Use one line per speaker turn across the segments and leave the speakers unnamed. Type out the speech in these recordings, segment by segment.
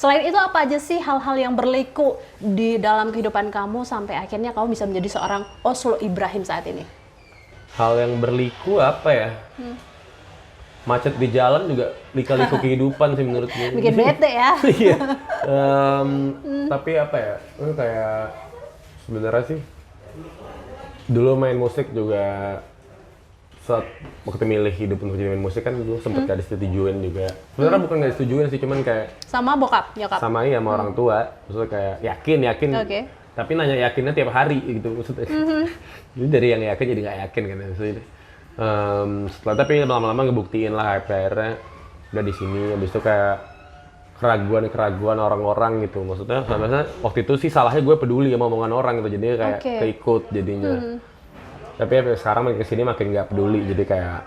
Selain itu apa aja sih hal-hal yang berliku di dalam kehidupan kamu sampai akhirnya kamu bisa menjadi seorang Oslo Ibrahim saat ini?
Hal yang berliku apa ya? Macet di jalan juga lika-liku kehidupan sih menurut gue.
Bikin bete ya?
Iya. Tapi apa ya? Kayak sebenarnya sih dulu main musik juga saat waktu milih hidup untuk jadi main musik kan dulu sempet gak disetujuin juga. Sebenarnya bukan gak disetujuin sih, cuman kayak
Sama bokap, nyokap?
sama iya sama orang tua. Maksudnya kayak yakin.
Oke.
Tapi nanya yakinnya tiap hari gitu maksudnya. Jadi dari yang yakin jadi nggak yakin kan maksudnya. Setelah tapi lama-lama ngebuktiin lah akhirnya udah di sini. Habis itu kayak keraguan orang-orang gitu. Maksudnya waktu itu sih salahnya gue peduli sama omongan orang gitu. Jadi kayak keikut jadinya. Tapi ya, sekarang makin kesini makin nggak peduli. Jadi kayak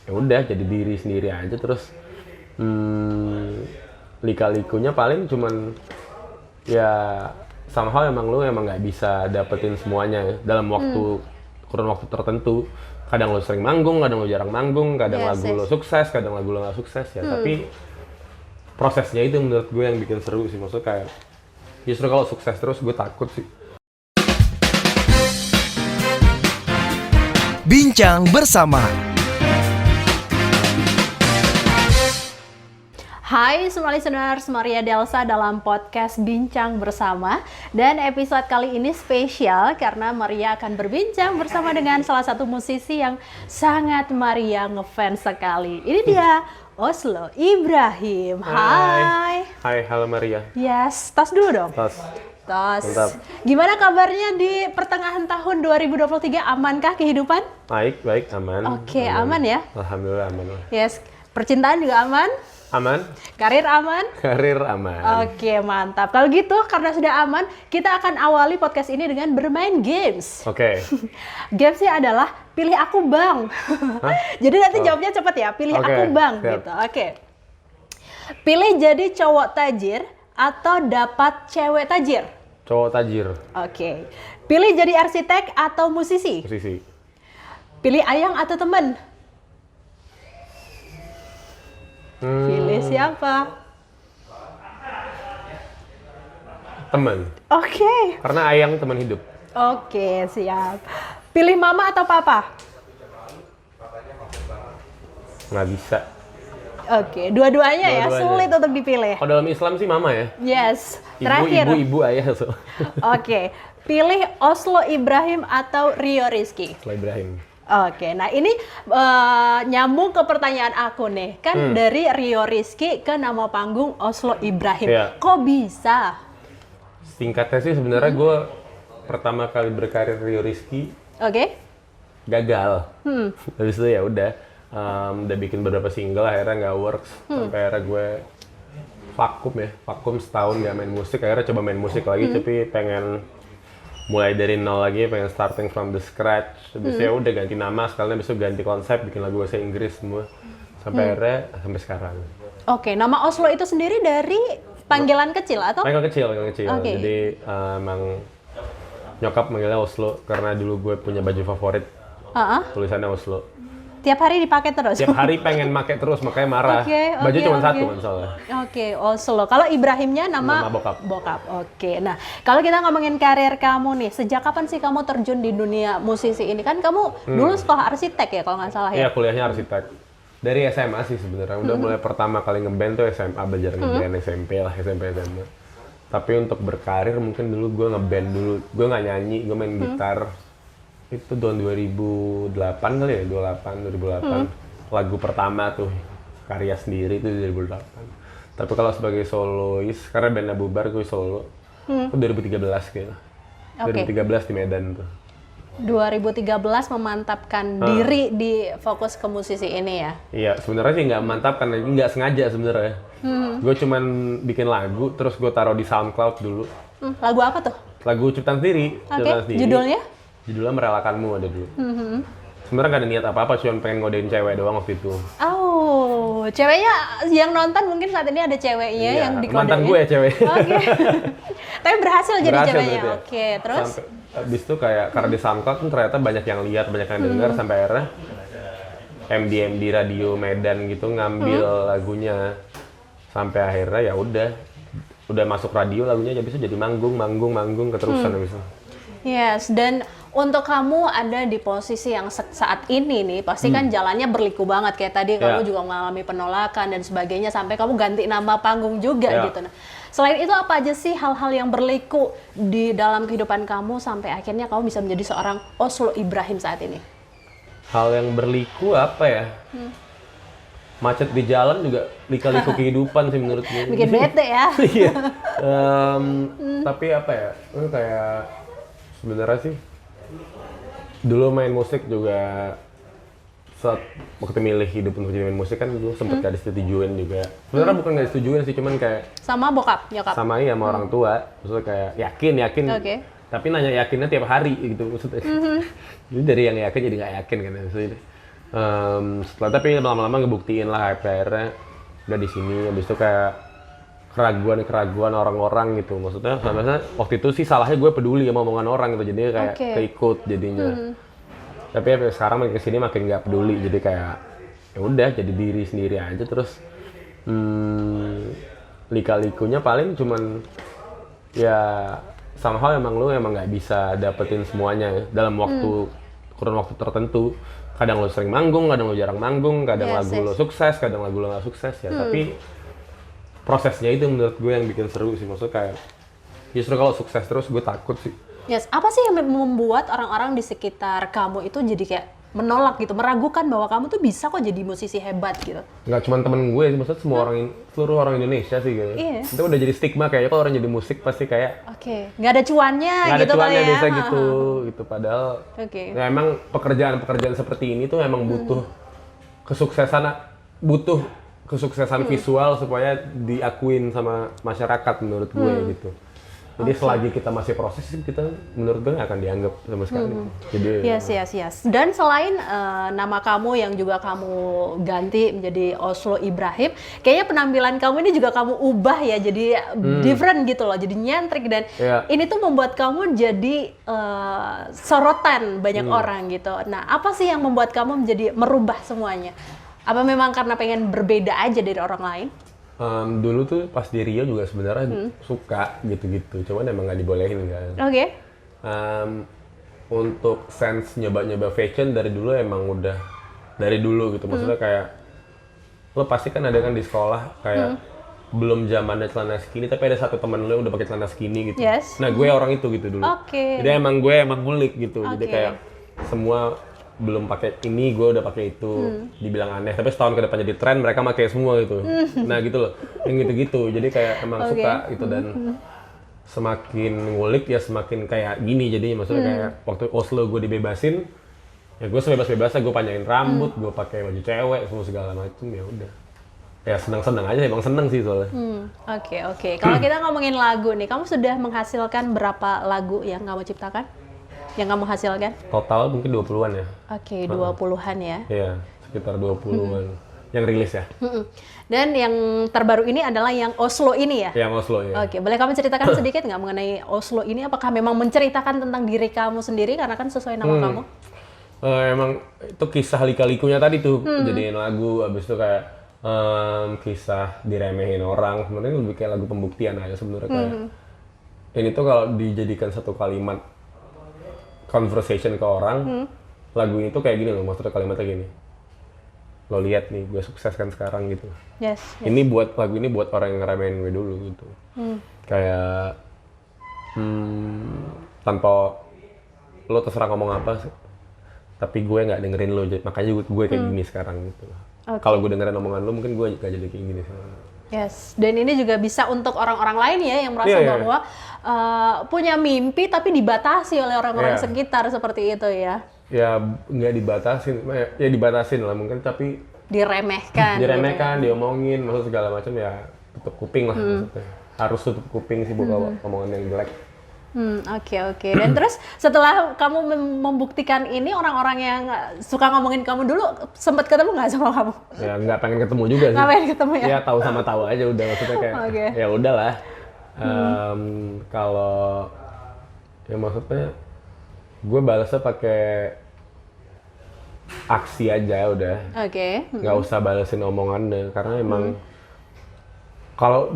ya udah jadi diri sendiri aja terus. Lika-likunya paling cuman ya somehow emang lu nggak bisa dapetin semuanya ya, dalam kurun waktu tertentu. Kadang lu sering manggung, kadang lu jarang manggung, kadang lagu lu sukses, kadang lagu lu nggak sukses ya. Tapi prosesnya itu menurut gue yang bikin seru sih. Maksudnya kayak justru kalau sukses terus gue takut sih.
Bincang bersama.
Hai semua listeners, Maria Delsa dalam podcast Bincang Bersama. Dan episode kali ini spesial karena Maria akan berbincang bersama dengan salah satu musisi yang sangat Maria ngefans sekali. Ini dia, Oslo Ibrahim. Hai.
Hai, halo Maria.
Yes, tos dulu dong.
Tos.
Tos. Gimana kabarnya di pertengahan tahun 2023? Amankah kehidupan?
Baik, aman.
Oke, aman ya?
Alhamdulillah aman.
Yes, percintaan juga aman?
Aman.
Karir aman?
Karir aman.
Oke, mantap. Kalau gitu, karena sudah aman, kita akan awali podcast ini dengan bermain games.
Oke.
Gamesnya adalah pilih aku bang. Jadi nanti jawabnya cepet ya, pilih aku bang.
Siap.
Gitu. Oke. Pilih jadi cowok tajir atau dapat cewek tajir?
Cowok tajir.
Oke. Pilih jadi arsitek atau musisi?
Musisi.
Pilih ayang atau temen? Pilih siapa?
Teman.
Oke.
Karena ayang teman hidup.
Oke, siap. Pilih mama atau papa?
Nggak bisa.
Oke, dua-duanya ya,
Dua-duanya.
sulit untuk dipilih.
Kalau dalam Islam sih mama ya.
Yes, terakhir.
Ibu ayah so.
Oke, pilih Oslo Ibrahim atau Rio Rizky?
Setelah Ibrahim.
Oke, nah ini nyambung ke pertanyaan aku nih. Kan dari Rio Rizky ke nama panggung Oslo Ibrahim.
Iya.
Kok bisa?
Singkatnya sih sebenarnya gue pertama kali berkarir Rio Rizky
Oke.
gagal. Habis itu ya udah bikin beberapa single akhirnya nggak works. Sampai akhirnya gue vakum setahun nggak main musik. Akhirnya coba main musik lagi tapi pengen mulai dari nol lagi, pengen starting from the scratch. Habis itu ya udah ganti nama, sekalian habis itu ganti konsep, bikin lagu bahasa Inggris semua. Sampai akhirnya sampai sekarang.
Oke, nama Oslo itu sendiri dari panggilan kecil atau?
Panggilan kecil.
Oke.
Jadi emang nyokap manggilnya Oslo karena dulu gue punya baju favorit. Tulisannya Oslo.
Tiap hari dipakai terus?
Tiap hari pengen make terus, makanya marah. Baju cuma satu kan soalnya.
Oke, Oslo. Kalau Ibrahimnya nama
bokap.
Oke, nah kalau kita ngomongin karir kamu nih, sejak kapan sih kamu terjun di dunia musisi ini? Kan kamu dulu sekolah arsitek ya kalau nggak salah ya?
Iya, kuliahnya arsitek. Dari SMA sih sebenarnya. Udah mulai pertama kali ngeband tuh SMA, belajar ngeband SMP lah, SMP SMA. Tapi untuk berkarir mungkin dulu gue ngeband dulu. Gue nggak nyanyi, gue main gitar. Itu tahun 2008 kali ya, 2008. Lagu pertama tuh, karya sendiri itu 2008. Tapi kalau sebagai solois, karena bandnya bubar, gue solo. Itu 2013 kayaknya. 2013 di Medan tuh.
2013 memantapkan diri di fokus ke musisi ini ya?
Iya, sebenarnya sih nggak mantapkan, nggak sengaja sebenarnya. Gue cuman bikin lagu, terus gue taruh di SoundCloud dulu.
Lagu apa tuh?
Lagu ciptaan sendiri.
Oke, judulnya?
Judulnya Merelakanmu ada dulu. Sebenarnya gak ada niat apa-apa, cuma pengen ngodein cewek doang waktu itu.
Oh, ceweknya yang nonton mungkin saat ini ada ceweknya yang dikodein.
Mantan gue ya cewek.
Oke. Tapi berhasil jadi ceweknya.
Ya.
Oke, terus?
Abis itu kayak karena di SoundCloud kan ternyata banyak yang lihat, banyak yang dengar sampai akhirnya MD radio Medan gitu ngambil lagunya. Sampai akhirnya ya udah udah masuk radio lagunya habis itu jadi manggung keterusan habis itu.
Yes, dan untuk kamu ada di posisi yang saat ini nih, pasti kan jalannya berliku banget kayak tadi kamu juga mengalami penolakan dan sebagainya sampai kamu ganti nama panggung juga gitu. Nah, selain itu apa aja sih hal-hal yang berliku di dalam kehidupan kamu sampai akhirnya kamu bisa menjadi seorang Oslo Ibrahim saat ini?
Hal yang berliku apa ya? Macet di jalan juga lika-liku kehidupan sih menurut gue.
Bikin bete ya.
Iya. Tapi apa ya? Kayak sebenarnya sih dulu main musik juga saat waktu milih hidup untuk jadi main musik kan dulu sempet gak disetujuin juga. Sebenarnya bukan gak disetujuin sih, cuman kayak
sama bokap, nyokap.
sama iya sama orang tua. Maksudnya kayak yakin.
Oke.
Tapi nanya yakinnya tiap hari gitu maksudnya. Jadi dari yang yakin jadi nggak yakin kan maksudnya. Setelah tapi lama-lama ngebuktiin lah akhirnya udah di sini. Habis itu kayak keraguan orang-orang gitu. Maksudnya waktu itu sih salahnya gue peduli sama omongan orang gitu. Jadi kayak keikut jadinya. Tapi sekarang makin kesini makin nggak peduli. Jadi kayak ya udah jadi diri sendiri aja terus. Lika-likunya paling cuman ya somehow emang lu emang nggak bisa dapetin semuanya ya, dalam kurun waktu tertentu. Kadang lu sering manggung, kadang lu jarang manggung, kadang lagu lu sukses, kadang lagu lu nggak sukses ya. Tapi prosesnya itu menurut gue yang bikin seru sih. Maksudnya kayak justru kalau sukses terus gue takut sih.
Yes, apa sih yang membuat orang-orang di sekitar kamu itu jadi kayak menolak gitu, meragukan bahwa kamu tuh bisa kok jadi musisi hebat gitu?
Nggak cuma temen gue sih, maksudnya semua seluruh orang Indonesia sih kayaknya.
Iya.
Itu udah jadi stigma kayaknya kalau orang jadi musik pasti kayak
nggak ada cuannya
nggak ada
gitu
cuannya
kali ya.
biasa gitu. Padahal ya emang pekerjaan seperti ini tuh emang butuh kesuksesan visual supaya diakuin sama masyarakat menurut gue gitu. Jadi selagi kita masih proses, kita menurut gue nggak akan dianggap sama sekali. Jadi
Yes. Dan selain nama kamu yang juga kamu ganti menjadi Oslo Ibrahim, kayaknya penampilan kamu ini juga kamu ubah ya, jadi different gitu loh, jadi nyentrik dan ini tuh membuat kamu jadi sorotan banyak orang gitu. Nah, apa sih yang membuat kamu menjadi merubah semuanya? Apa memang karena pengen berbeda aja dari orang lain?
Dulu tuh pas di Rio juga sebenarnya suka gitu-gitu, cuman emang nggak dibolehin kan.
Oke.
Untuk sense nyoba-nyoba fashion dari dulu emang udah dari dulu gitu. Maksudnya kayak lo pasti kan ada kan di sekolah kayak belum zamannya celana skinny tapi ada satu teman lo yang udah pakai celana skinny gitu.
Yes.
Nah gue orang itu gitu dulu. Jadi gue emang ngulik gitu. Jadi kayak semua belum pakai ini, gue udah pakai itu, dibilang aneh. Tapi setahun ke depan jadi tren, mereka pakai semua gitu. Nah gitu loh, yang gitu-gitu. Jadi kayak emang suka gitu dan semakin ngulik ya semakin kayak gini. Jadi maksudnya kayak waktu Oslo gue dibebasin, ya gue sebebas-bebasnya gue panjangin rambut, gue pakai baju cewek, semua segala macam ya udah. Ya senang-senang aja, emang seneng sih soalnya.
Oke. Kalau kita ngomongin lagu nih, kamu sudah menghasilkan berapa lagu yang kamu ciptakan? Yang kamu hasilkan?
Total mungkin 20-an ya.
Oke, 20-an ya.
Iya, sekitar 20-an. Yang rilis ya.
Dan yang terbaru ini adalah yang Oslo ini ya?
Yang Oslo ya.
Oke, boleh kamu ceritakan sedikit nggak mengenai Oslo ini? Apakah memang menceritakan tentang diri kamu sendiri karena kan sesuai nama kamu?
Emang itu kisah lika-likunya tadi tuh, jadiin lagu, abis itu kayak kisah diremehin orang. Sebenarnya lebih kayak lagu pembuktian aja sebenarnya kayak. Ini tuh kalau dijadikan satu kalimat conversation ke orang, lagu ini tuh kayak gini loh, maksudnya kalimatnya gini. Lo lihat nih, gue sukses kan sekarang gitu.
Yes.
Ini lagu ini buat orang yang ngeremehin gue dulu gitu. Kayak tanpa lo terserah ngomong apa, tapi gue nggak dengerin lo, makanya gue kayak gini sekarang gitu. Kalau gue dengerin omongan lo, mungkin gue gak jadi kayak gini sekarang.
Yes, dan ini juga bisa untuk orang-orang lain ya yang merasa bahwa punya mimpi tapi dibatasi oleh orang-orang sekitar seperti itu ya.
Ya nggak dibatasin, ya dibatasin lah mungkin tapi
diremehkan,
gitu. Diomongin, maksud segala macam ya tutup kuping lah maksudnya. Harus tutup kuping sih bukan omongan yang jelek.
Oke. Dan terus setelah kamu membuktikan ini, orang-orang yang suka ngomongin kamu dulu sempat ketemu nggak sama kamu?
Ya nggak pengen ketemu juga sih.
Nggak pengen ketemu ya?
Ya tahu sama tahu aja udah, maksudnya kayak ya udahlah. Kalau ya maksudnya gue balasnya pakai aksi aja udah.
Oke.
Nggak usah balesin omongannya karena emang Kalau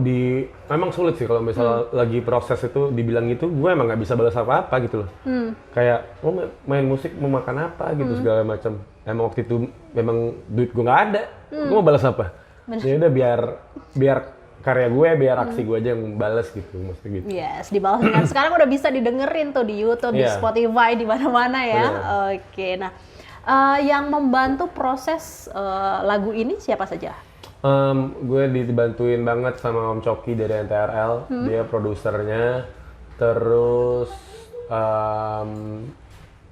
memang sulit sih kalau misalnya lagi proses itu dibilang gitu, gue emang nggak bisa balas apa-apa gitu loh. Kayak lo main musik mau makan apa gitu segala macam. Emang waktu itu memang duit gue nggak ada, gue mau balas apa? Ya udah biar karya gue, biar aksi gue aja yang balas gitu, maksudnya gitu.
Yes, dibalas dengan sekarang udah bisa didengerin tuh di YouTube, di
Iya.
Spotify, di mana-mana ya.
Bener.
Oke, nah yang membantu proses lagu ini siapa saja?
Gue dibantuin banget sama Om Coki dari NTRL, dia produsernya. Terus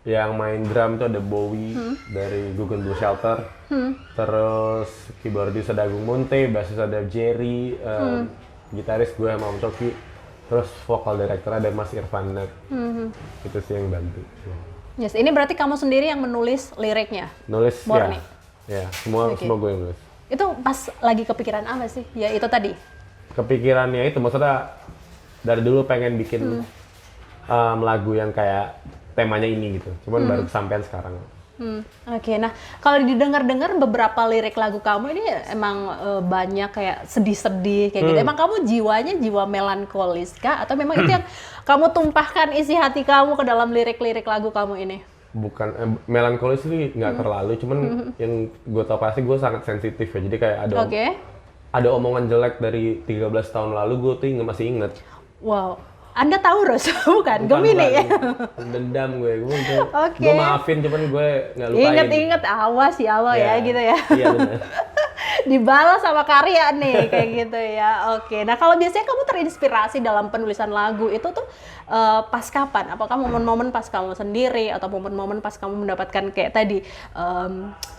yang main drum tuh ada Bowie dari Gugun Blue Shelter. Terus keyboardis ada Agung Munte, bassis ada Jerry, gitaris gue sama Om Coki. Terus vokal director ada Mas Irfan Net. Itu sih yang bantu.
Yes, ini berarti kamu sendiri yang menulis liriknya?
Nulis
Murni?
ya semua
Oke.
gue yang nulis.
Itu pas lagi kepikiran apa sih? Ya itu tadi.
Kepikirannya itu maksudnya dari dulu pengen bikin lagu yang kayak temanya ini gitu, cuman baru kesampaian sekarang.
Oke, nah kalau didengar-dengar beberapa lirik lagu kamu ini emang banyak kayak sedih-sedih kayak gitu. Emang kamu jiwanya jiwa melankolis kah? Atau memang itu yang kamu tumpahkan isi hati kamu ke dalam lirik-lirik lagu kamu ini?
Bukan melankolis sih nggak terlalu, cuman yang gue tau pasti gue sangat sensitif ya, jadi kayak
Oke.
ada omongan jelek dari 13 tahun lalu gue tuh masih inget.
Wow. Anda Taurus, bukan? Gemini ya?
Dendam gue
Oke.
gue maafin cuman gue nggak lupain.
Ingat-ingat awas ya Allah ya gitu ya.
Iya benar.
Dibalas sama karya nih kayak gitu ya. Oke. Nah, kalau biasanya kamu terinspirasi dalam penulisan lagu itu tuh pas kapan? Apakah momen-momen pas kamu sendiri atau momen-momen pas kamu mendapatkan kayak tadi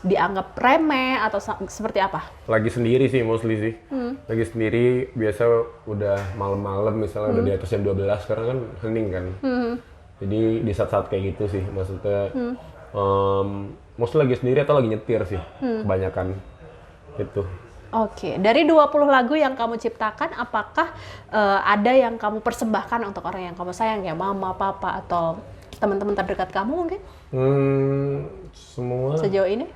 dianggap remeh atau seperti apa?
Lagi sendiri sih mostly sih. Lagi sendiri biasa udah malam-malam misalnya udah di atas jam 12 sekarang kan hening kan. Jadi di saat-saat kayak gitu sih maksudnya mostly lagi sendiri atau lagi nyetir sih kebanyakan gitu.
Oke, dari 20 lagu yang kamu ciptakan, apakah ada yang kamu persembahkan untuk orang yang kamu sayang, ya mama, papa, atau teman-teman terdekat kamu mungkin?
Semua
Sejauh ini?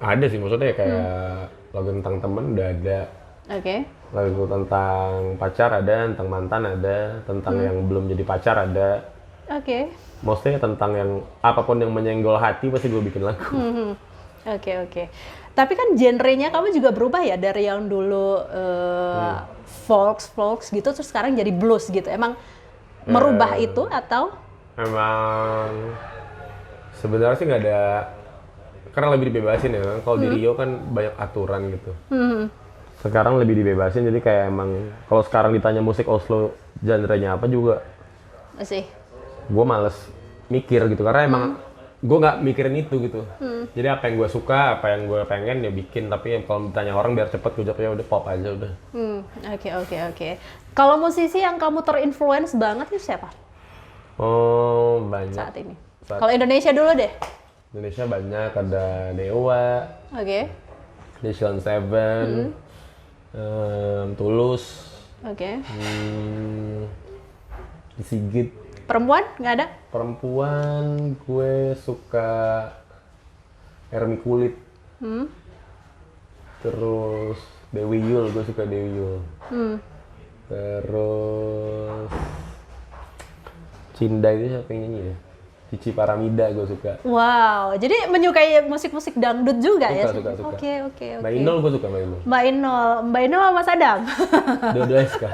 ada sih, maksudnya kayak lagu tentang temen udah ada,
Oke.
lagu tentang pacar ada, tentang mantan ada, tentang yang belum jadi pacar ada.
Oke.
Maksudnya tentang yang apapun yang menyenggol hati pasti gue bikin lagu.
Oke. Tapi kan genrenya kamu juga berubah ya dari yang dulu folk gitu, terus sekarang jadi blues gitu. Emang merubah itu atau?
Emang sebenarnya sih nggak ada, karena lebih dibebasin ya kan. Kalau di Rio kan banyak aturan gitu. Sekarang lebih dibebasin, jadi kayak emang kalau sekarang ditanya musik Oslo genre-nya apa juga,
Masih.
gue males mikir gitu karena emang gue nggak mikirin itu gitu. Jadi apa yang gue suka, apa yang gue pengen ya bikin. Tapi kalau ditanya orang biar cepet gue jawabnya udah pop aja udah.
Oke. Kalau musisi yang kamu terinfluence banget itu siapa
Oh banyak.
saat ini? Kalau Indonesia dulu deh.
Indonesia banyak, ada Dewa,
Oke.
Nation Seven, Tulus,
Oke.
Sigit.
Perempuan nggak ada?
Perempuan gue suka Ermi Kulit. Terus Dewi Yul, gue suka Dewi Yul. Terus Cinda itu siapa yang nyanyi ya? Cici Paramida gue suka.
Wow, jadi menyukai musik-musik dangdut juga ya?
Suka.
Oke.
Mbak Inul gue suka Mbak Inul.
Mbak Inul sama Mas Adam?
Dua-duanya suka.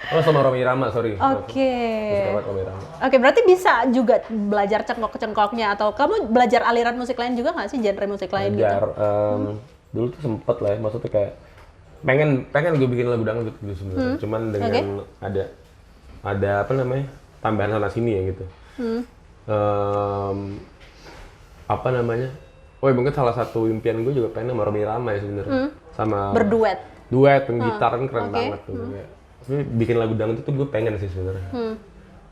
Oh sama Romi Rama, sorry.
Oke.
Suka banget Romi Rama.
Oke, berarti bisa juga belajar cengkok-cengkoknya atau kamu belajar aliran musik lain juga nggak sih, genre musik lain
Belajar,
gitu?
dulu tuh sempet lah ya, maksudnya kayak pengen gue bikin lagu dangdut gitu sebenarnya. Cuman dengan ada apa namanya tambahan sana sini ya gitu. Apa namanya? Oh mungkin salah satu impian gue juga pengen sama Romi Rama ya sebenarnya. Sama
Berduet?
duet, gitar kan keren banget tuh. Tapi bikin lagu dangdut tuh gue pengen sih sebenarnya.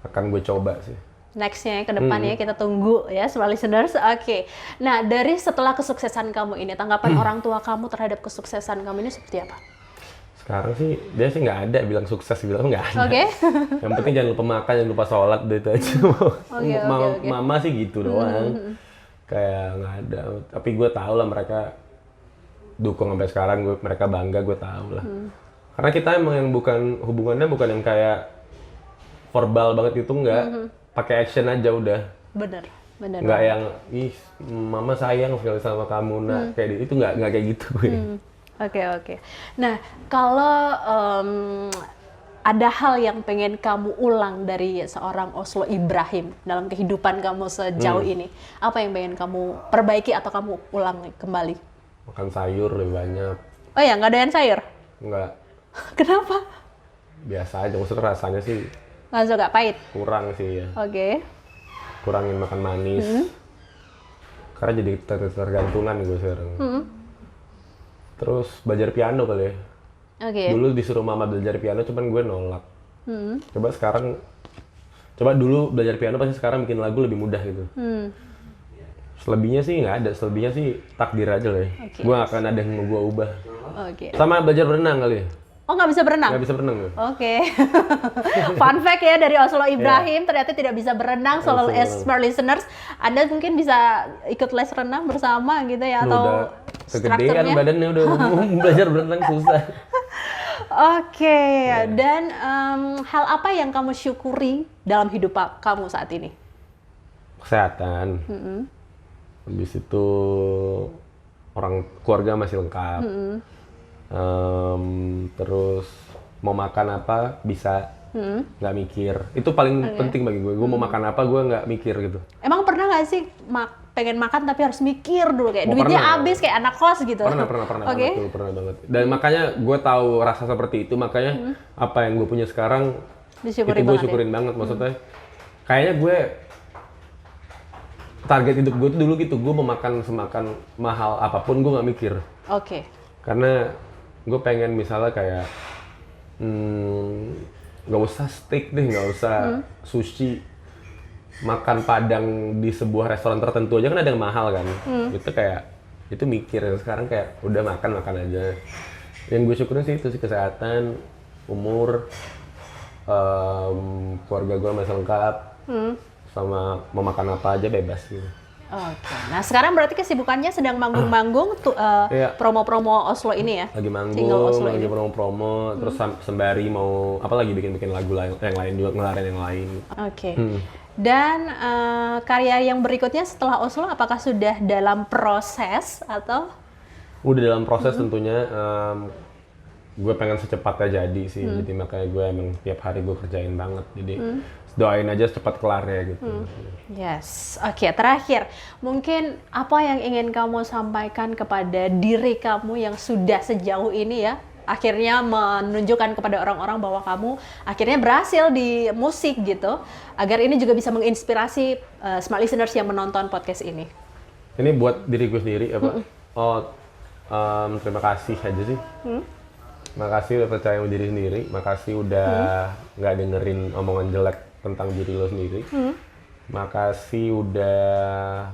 Akan gue coba sih.
Next-nya ke depannya kita tunggu ya semua listeners. Oke. Nah, dari setelah kesuksesan kamu ini, tanggapan orang tua kamu terhadap kesuksesan kamu ini seperti apa?
Sekarang sih dia sih nggak ada bilang sukses, bilang nggak ada.
Oke.
Yang penting jangan lupa makan, jangan lupa sholat, itu aja.
Oke.
Mama sih gitu doang. Kayak nggak ada. Tapi gue tahu lah mereka dukung sampai sekarang, mereka bangga, gue tahu lah. Karena kita emang yang hubungannya bukan yang kayak verbal banget itu, enggak. Pakai action aja udah.
Bener.
Nggak yang, ih mama sayang sekali sama kamu, nah kayak itu nggak kayak gitu gue.
Oke. Nah, kalau ada hal yang pengen kamu ulang dari seorang Oslo Ibrahim dalam kehidupan kamu sejauh ini, apa yang pengen kamu perbaiki atau kamu ulang kembali?
Makan sayur lebih banyak.
Oh ya, nggak doyan sayur?
Nggak,
Kenapa?
biasa aja, maksudnya rasanya sih
Nggak suka pahit?
kurang sih ya.
Oke.
Kurangin makan manis. Karena jadi tergantungan gue sekarang. Terus belajar piano kali ya.
Oke.
Dulu disuruh mama belajar piano, cuman gue nolak. Coba dulu belajar piano, pasti sekarang bikin lagu lebih mudah gitu. Selebihnya sih nggak ada, selebihnya sih takdir aja lah ya. Gue nggak akan ada yang mau gue ubah.
Oke.
Sama belajar berenang kali ya.
Oh, nggak bisa berenang?
Nggak bisa berenang gue.
Oke. Fun fact ya dari Oslo Ibrahim, ternyata tidak bisa berenang. So, smart listeners, Anda mungkin bisa ikut les renang bersama gitu ya, atau
Udah kegedean
strukturnya.
badannya, udah belajar berenang susah.
Oke, dan hal apa yang kamu syukuri dalam hidup kamu saat ini?
Kesehatan. Habis itu keluarga masih lengkap. Terus mau makan apa bisa, nggak mikir. Itu paling penting bagi gue. Gue mau makan apa, gue nggak mikir gitu.
Emang pernah nggak sih pengen makan tapi harus mikir dulu, kayak
Oh,
duitnya
pernah.
habis kayak anak kos gitu?
Pernah
Oke.
banget, pernah banget. Dan makanya gue tahu rasa seperti itu, makanya apa yang gue punya sekarang
Disyukuri
itu gue
banget ya?
syukurin banget. Maksudnya kayaknya gue target hidup gue tuh dulu gitu, gue mau makan semakan mahal apapun gue nggak mikir.
Oke.
Karena gue pengen misalnya kayak nggak usah steak deh, nggak usah sushi, makan padang di sebuah restoran tertentu aja kan ada yang mahal kan. Itu kayak itu mikir. Sekarang kayak udah makan aja. Yang gue syukurin sih itu sih, kesehatan, umur, keluarga gue masih lengkap, sama mau makan apa aja bebas gitu.
Oke. Nah, sekarang berarti kesibukannya sedang manggung-manggung
Iya.
promo-promo Oslo ini ya?
Lagi manggung,
Single Oslo
lagi
ini.
promo-promo, terus sembari mau apa lagi bikin lagu yang lain juga, ngelarin yang lain.
Oke. Dan karya yang berikutnya setelah Oslo, apakah sudah dalam proses atau?
Udah dalam proses tentunya. Gue pengen secepatnya jadi sih, jadi makanya gue emang tiap hari gue kerjain banget. Jadi doain aja cepat kelar ya gitu.
Yes. Oke, terakhir. Mungkin apa yang ingin kamu sampaikan kepada diri kamu yang sudah sejauh ini ya, akhirnya menunjukkan kepada orang-orang bahwa kamu akhirnya berhasil di musik gitu, agar ini juga bisa menginspirasi smart listeners yang menonton podcast ini.
Ini buat diri gue sendiri apa? Terima kasih aja sih. Makasih udah percaya sama diri sendiri. Makasih udah nggak dengerin omongan jelek tentang diri lo sendiri. Makasih udah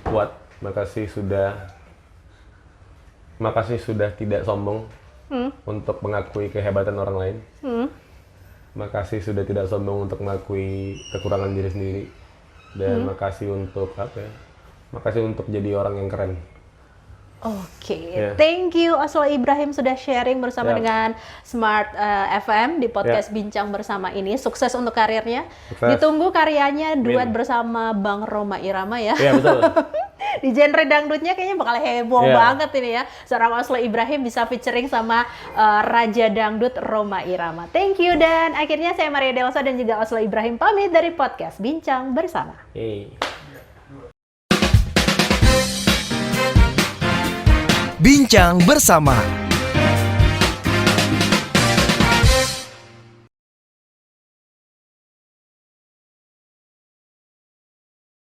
kuat. Makasih sudah tidak sombong untuk mengakui kehebatan orang lain. Makasih sudah tidak sombong untuk mengakui kekurangan diri sendiri. Dan makasih untuk makasih untuk jadi orang yang keren.
Oke, thank you Oslo Ibrahim sudah sharing bersama dengan Smart FM di podcast Bincang Bersama ini. Sukses untuk karirnya.
Sukses.
Ditunggu karyanya duet bersama Bang Rhoma Irama ya.
Iya betul.
Di genre dangdutnya kayaknya bakal heboh banget ini ya. Seorang Oslo Ibrahim bisa featuring sama Raja Dangdut Rhoma Irama. Thank you, dan akhirnya saya Maria Delsa dan juga Oslo Ibrahim pamit dari podcast Bincang Bersama.
Bincang Bersama.